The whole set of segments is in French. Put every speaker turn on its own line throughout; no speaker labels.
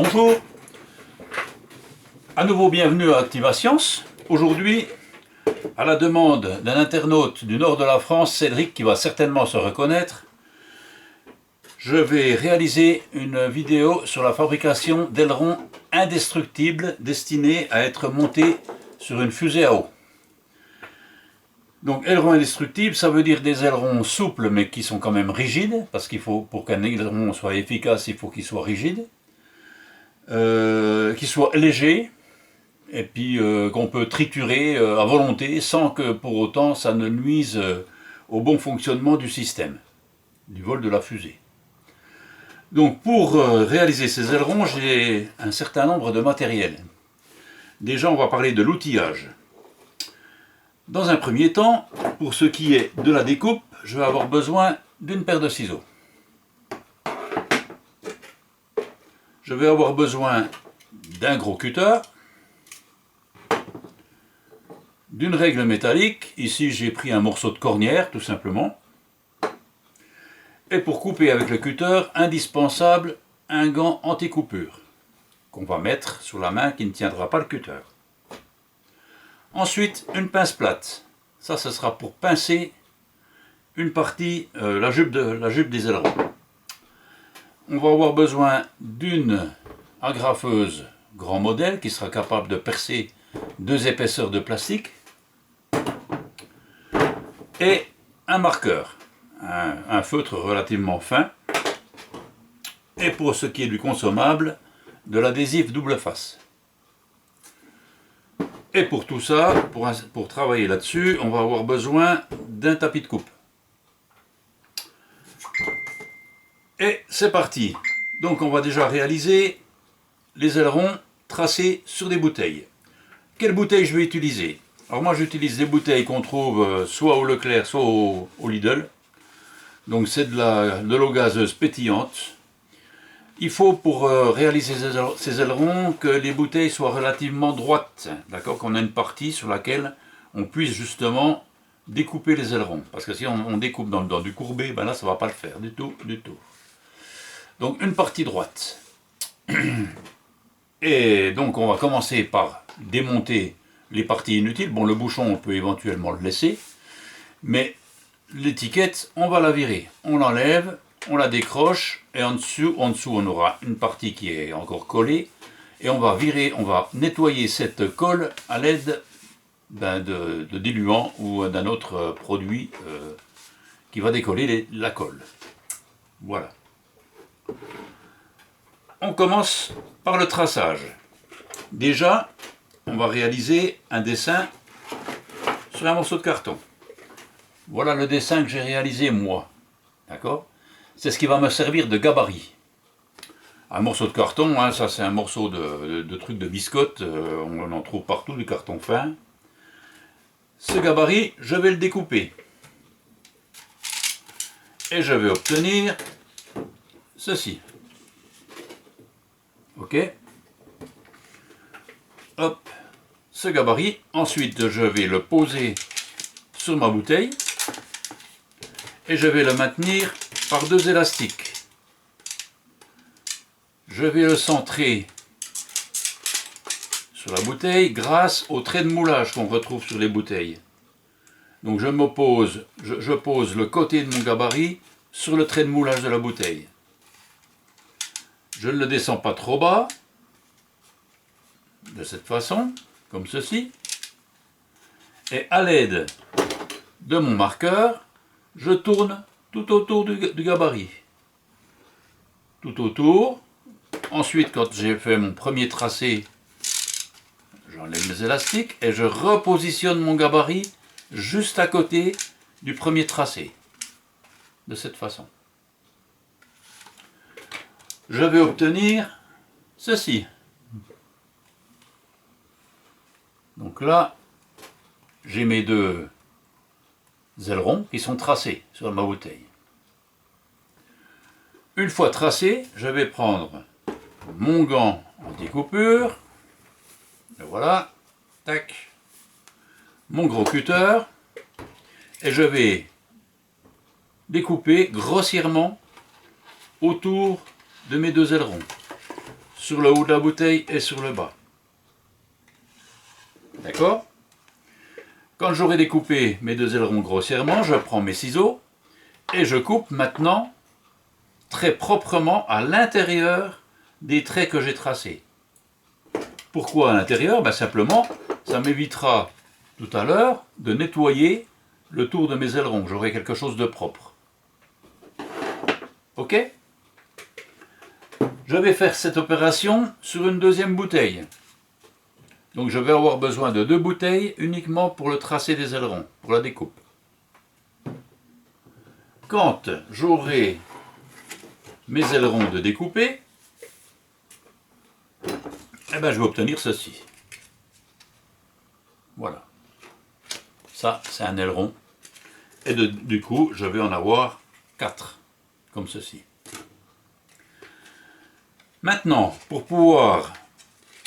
Bonjour, à nouveau bienvenue à ActivaScience. Aujourd'hui, à la demande d'un internaute du nord de la France, Cédric, qui va certainement se reconnaître, je vais réaliser une vidéo sur la fabrication d'ailerons indestructibles destinés à être montés sur une fusée à eau. Donc ailerons indestructibles, ça veut dire des ailerons souples mais qui sont quand même rigides, parce qu'il faut, pour qu'un aileron soit efficace, il faut qu'il soit rigide, qu'il soit léger, et puis qu'on peut triturer à volonté sans que pour autant ça ne nuise au bon fonctionnement du système, du vol de la fusée. Donc pour réaliser ces ailerons, j'ai un certain nombre de matériel. Déjà on va parler de l'outillage. Dans un premier temps, pour ce qui est de la découpe, je vais avoir besoin d'une paire de ciseaux. Je vais avoir besoin d'un gros cutter, d'une règle métallique, ici j'ai pris un morceau de cornière tout simplement, et pour couper avec le cutter, indispensable, un gant anti-coupure, qu'on va mettre sur la main qui ne tiendra pas le cutter. Ensuite, une pince plate. Ça, ce sera pour pincer une partie, la jupe des ailerons. On va avoir besoin d'une agrafeuse grand modèle qui sera capable de percer 2 épaisseurs de plastique et un marqueur, un feutre relativement fin, et pour ce qui est du consommable, de l'adhésif double face. Et pour tout ça, pour travailler là-dessus, on va avoir besoin d'un tapis de coupe. Et c'est parti. Donc on va déjà réaliser les ailerons tracés sur des bouteilles. Quelle bouteille je vais utiliser? Alors moi j'utilise des bouteilles qu'on trouve soit au Leclerc, soit au Lidl. Donc c'est de l'eau gazeuse pétillante. Il faut pour réaliser ces ailerons que les bouteilles soient relativement droites, d'accord, qu'on ait une partie sur laquelle on puisse justement découper les ailerons. Parce que si on découpe dans du courbé, ben là ça ne va pas le faire du tout, du tout. Donc une partie droite. Et donc on va commencer par démonter les parties inutiles. Bon, le bouchon on peut éventuellement le laisser, mais l'étiquette on va la virer. On l'enlève, on la décroche, et en dessous on aura une partie qui est encore collée, et on va nettoyer cette colle à l'aide de diluant ou d'un autre produit qui va décoller la colle. Voilà. On commence par le traçage. Déjà, on va réaliser un dessin sur un morceau de carton. Voilà le dessin que j'ai réalisé moi. D'accord ? C'est ce qui va me servir de gabarit. Un morceau de carton, hein, ça c'est un morceau de truc de biscotte, on en trouve partout, du carton fin. Ce gabarit, je vais le découper. Et je vais obtenir ceci. Ok ? Hop, ce gabarit. Ensuite, je vais le poser sur ma bouteille. Et je vais le maintenir par 2 élastiques. Je vais le centrer sur la bouteille grâce au trait de moulage qu'on retrouve sur les bouteilles. Donc je pose le côté de mon gabarit sur le trait de moulage de la bouteille. Je ne le descends pas trop bas, de cette façon, comme ceci. Et à l'aide de mon marqueur, je tourne tout autour du gabarit. Tout autour. Ensuite, quand j'ai fait mon premier tracé, j'enlève les élastiques et je repositionne mon gabarit juste à côté du premier tracé. De cette façon. Je vais obtenir ceci. Donc là, j'ai mes 2 ailerons qui sont tracés sur ma bouteille. Une fois tracé, je vais prendre mon gant anti-coupure, le voilà, tac, mon gros cutter, et je vais découper grossièrement autour de mes 2 ailerons, sur le haut de la bouteille et sur le bas. D'accord? Quand j'aurai découpé mes deux ailerons grossièrement, je prends mes ciseaux et je coupe maintenant très proprement à l'intérieur des traits que j'ai tracés. Pourquoi à l'intérieur? Ben simplement, ça m'évitera tout à l'heure de nettoyer le tour de mes ailerons. J'aurai quelque chose de propre. Ok? Je vais faire cette opération sur une deuxième bouteille. Donc je vais avoir besoin de 2 bouteilles uniquement pour le tracé des ailerons, pour la découpe. Quand j'aurai mes ailerons de découper, eh ben, je vais obtenir ceci. Voilà. Ça, c'est un aileron. Et du coup, je vais en avoir 4, comme ceci. Maintenant, pour pouvoir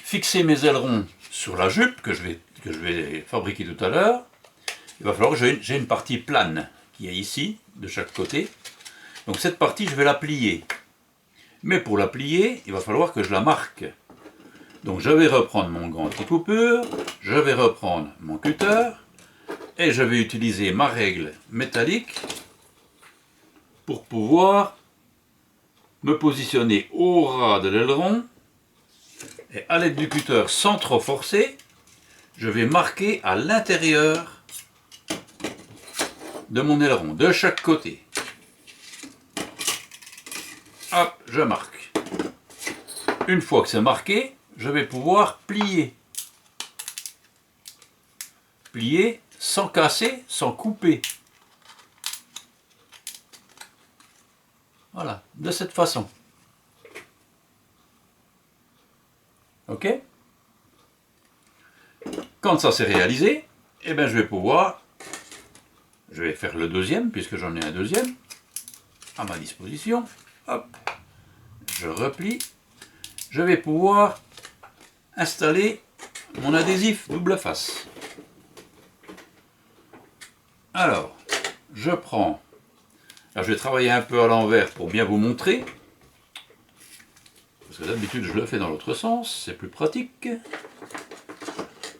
fixer mes ailerons sur la jupe que je vais fabriquer tout à l'heure, il va falloir que j'ai une partie plane qui est ici, de chaque côté. Donc cette partie, je vais la plier. Mais pour la plier, il va falloir que je la marque. Donc je vais reprendre mon gant anti-coupure, je vais reprendre mon cutter, et je vais utiliser ma règle métallique pour pouvoir me positionner au ras de l'aileron. Et à l'aide du cutter, sans trop forcer, je vais marquer à l'intérieur de mon aileron, de chaque côté. Hop, je marque. Une fois que c'est marqué, je vais pouvoir plier. Plier sans casser, sans couper. Voilà, de cette façon. Ok? Quand ça s'est réalisé, eh bien je vais faire le deuxième, puisque j'en ai un deuxième à ma disposition. Hop, je replie. Je vais pouvoir installer mon adhésif double face. Alors, je prends. Alors, je vais travailler un peu à l'envers pour bien vous montrer. Parce que d'habitude, je le fais dans l'autre sens, c'est plus pratique.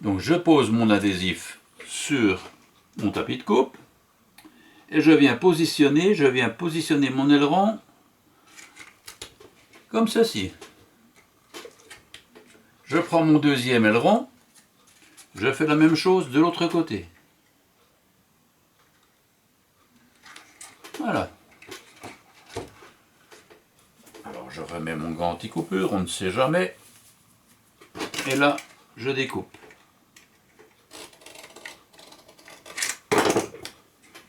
Donc, je pose mon adhésif sur mon tapis de coupe. Et je viens positionner mon aileron comme ceci. Je prends mon deuxième aileron, je fais la même chose de l'autre côté. Voilà. Alors je remets mon gant anti-coupure, on ne sait jamais. Et là, je découpe.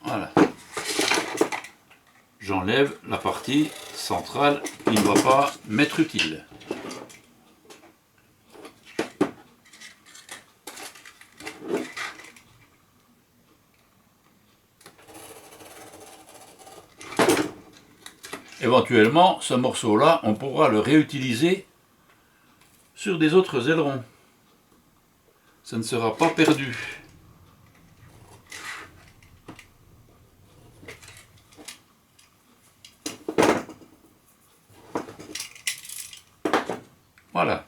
Voilà. J'enlève la partie centrale qui ne va pas m'être utile. Éventuellement, ce morceau-là, on pourra le réutiliser sur des autres ailerons. Ça ne sera pas perdu. Voilà.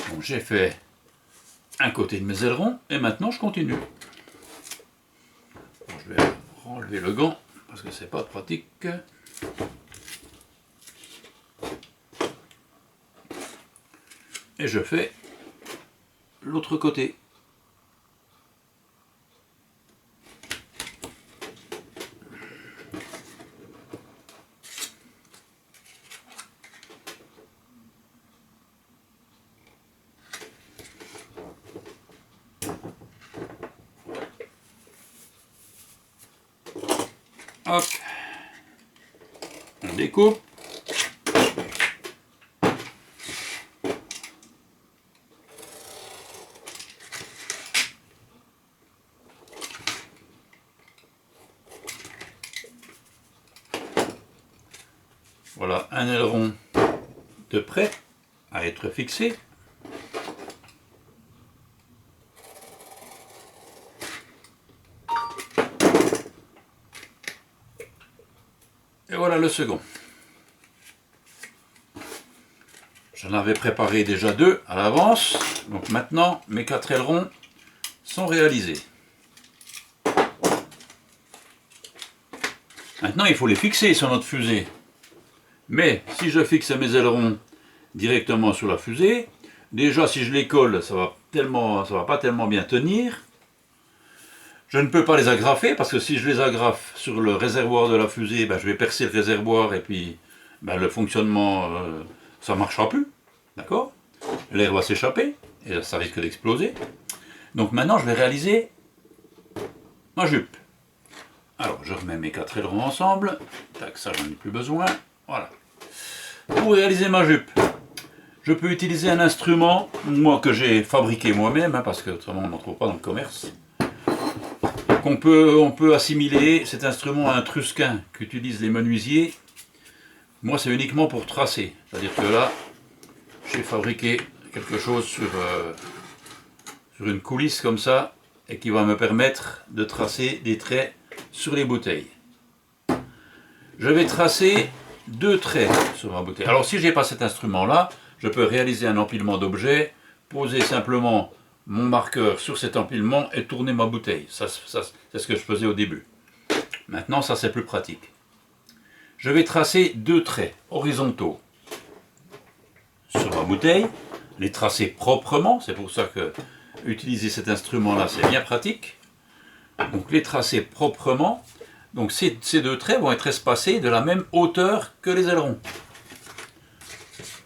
Donc j'ai fait un côté de mes ailerons et maintenant je continue. Bon, je vais enlever le gant parce que c'est pas pratique. Et je fais l'autre côté. Hop, on découpe. Voilà un aileron de prêt à être fixé. Et voilà le second. J'en avais préparé déjà 2 à l'avance. Donc maintenant, mes 4 ailerons sont réalisés. Maintenant, il faut les fixer sur notre fusée. Mais si je fixe mes ailerons directement sur la fusée, déjà si je les colle, ça va pas tellement bien tenir. Je ne peux pas les agrafer parce que si je les agrafe sur le réservoir de la fusée, ben, je vais percer le réservoir et puis ben, le fonctionnement, ça ne marchera plus. D'accord? L'air va s'échapper et ça risque d'exploser. Donc maintenant, je vais réaliser ma jupe. Alors, je remets mes 4 ailerons ensemble. Tac, ça, j'en ai plus besoin. Voilà. Pour réaliser ma jupe, je peux utiliser un instrument, moi, que j'ai fabriqué moi-même, hein, parce que autrement, on n'en trouve pas dans le commerce. On peut assimiler cet instrument à un trusquin qu'utilisent les menuisiers. Moi, c'est uniquement pour tracer. C'est-à-dire que là, j'ai fabriqué quelque chose sur une coulisse comme ça, et qui va me permettre de tracer des traits sur les bouteilles. Je vais tracer 2 traits sur ma bouteille. Alors si je n'ai pas cet instrument-là, je peux réaliser un empilement d'objets, poser simplement mon marqueur sur cet empilement et tourner ma bouteille. Ça, c'est ce que je faisais au début. Maintenant, ça c'est plus pratique. Je vais tracer 2 traits horizontaux sur ma bouteille, les tracer proprement, c'est pour ça que utiliser cet instrument-là c'est bien pratique. Donc les tracer proprement. Donc ces 2 traits vont être espacés de la même hauteur que les ailerons.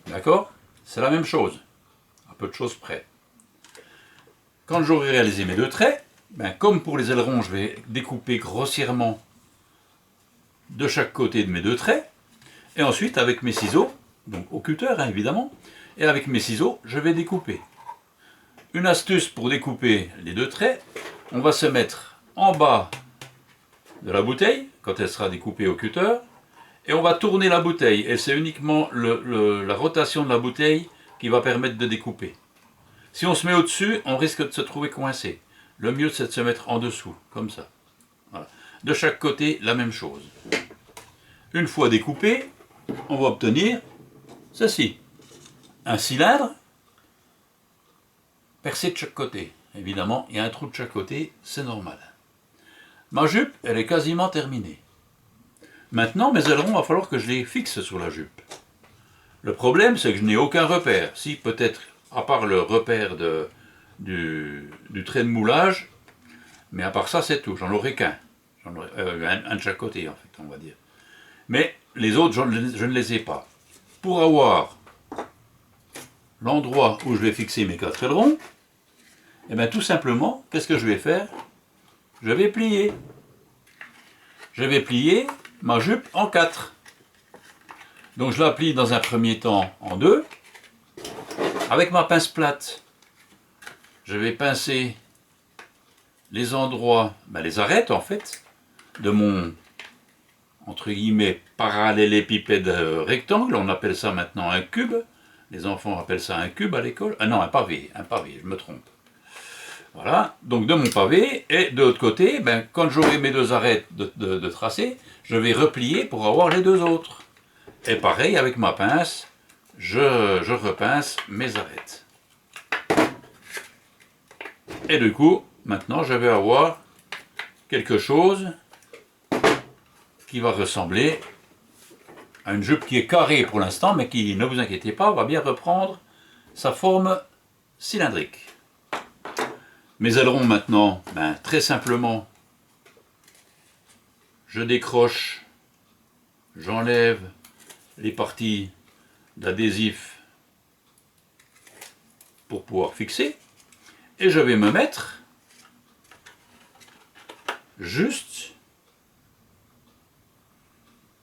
D'accord? C'est la même chose, à peu de choses près. Quand j'aurai réalisé mes 2 traits, ben, comme pour les ailerons, je vais découper grossièrement de chaque côté de mes 2 traits, et ensuite avec mes ciseaux, donc au cutter hein, évidemment, et avec mes ciseaux, je vais découper. Une astuce pour découper les 2 traits, on va se mettre en bas de la bouteille, quand elle sera découpée au cutter, et on va tourner la bouteille, et c'est uniquement la rotation de la bouteille qui va permettre de découper. Si on se met au-dessus, on risque de se trouver coincé. Le mieux, c'est de se mettre en dessous, comme ça. Voilà. De chaque côté, la même chose. Une fois découpé, on va obtenir ceci. Un cylindre percé de chaque côté. Évidemment, il y a un trou de chaque côté, c'est normal. Ma jupe, elle est quasiment terminée. Maintenant, mes ailerons, il va falloir que je les fixe sur la jupe. Le problème, c'est que je n'ai aucun repère. Si, peut-être, à part le repère du trait de moulage, mais à part ça, c'est tout. J'en aurai qu'un. Un de chaque côté, en fait, on va dire. Mais les autres, je ne les ai pas. Pour avoir l'endroit où je vais fixer mes 4 ailerons, et bien tout simplement, qu'est-ce que je vais faire? Je vais plier. Je vais plier ma jupe en 4. Donc je la plie dans un premier temps en 2. Avec ma pince plate, je vais pincer les endroits, les arêtes en fait, de mon, entre guillemets, parallélépipède rectangle. On appelle ça maintenant un cube. Les enfants appellent ça un cube à l'école. Ah non, un pavé, je me trompe. Voilà, donc de mon pavé, et de l'autre côté, quand j'aurai mes 2 arêtes de tracé, je vais replier pour avoir les 2 autres. Et pareil, avec ma pince, je repince mes arêtes. Et du coup, maintenant, je vais avoir quelque chose qui va ressembler à une jupe qui est carrée pour l'instant, mais qui, ne vous inquiétez pas, va bien reprendre sa forme cylindrique. Mes ailerons maintenant, très simplement, je décroche, j'enlève les parties d'adhésif pour pouvoir fixer, et je vais me mettre juste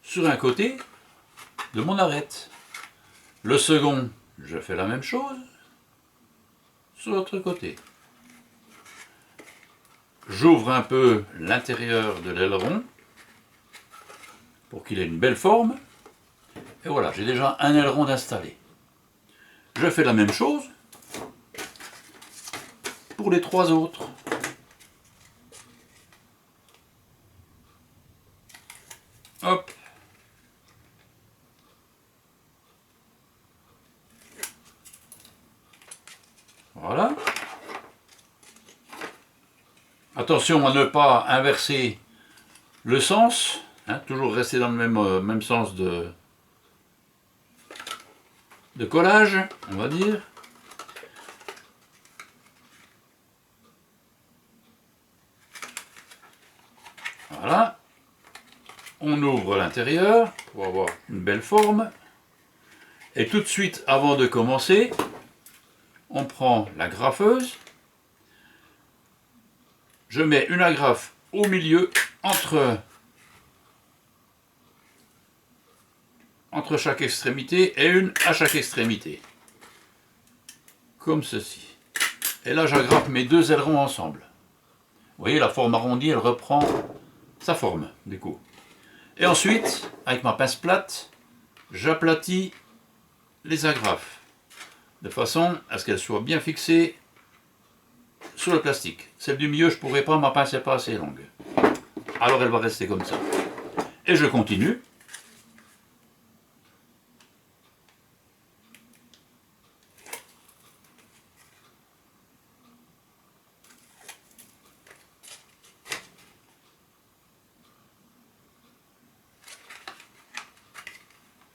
sur un côté de mon arête. Le second, je fais la même chose sur l'autre côté. J'ouvre un peu l'intérieur de l'aileron pour qu'il ait une belle forme. Et voilà, j'ai déjà un aileron d'installé. Je fais la même chose pour les 3 autres. Hop. Attention à ne pas inverser le sens, hein, toujours rester dans le même sens de collage, on va dire. Voilà. On ouvre l'intérieur pour avoir une belle forme. Et tout de suite, avant de commencer, on prend l'agrafeuse. Je mets une agrafe au milieu entre chaque extrémité et une à chaque extrémité. Comme ceci. Et là, j'agrafe mes deux ailerons ensemble. Vous voyez, la forme arrondie, elle reprend sa forme, du coup. Et ensuite, avec ma pince plate, j'aplatis les agrafes, de façon à ce qu'elles soient bien fixées sur le plastique. Celle du milieu, je ne pourrai pas, ma pince n'est pas assez longue. Alors elle va rester comme ça. Et je continue.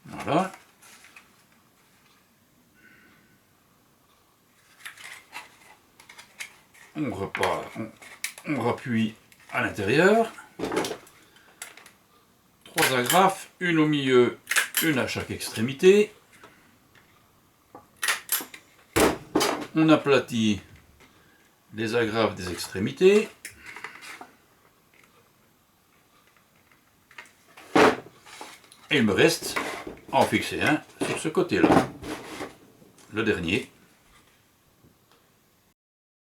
Voilà. On repart, on rappuie à l'intérieur. 3 agrafes, une au milieu, une à chaque extrémité. On aplatit les agrafes des extrémités. Et il me reste à en fixer un sur ce côté-là. Le dernier.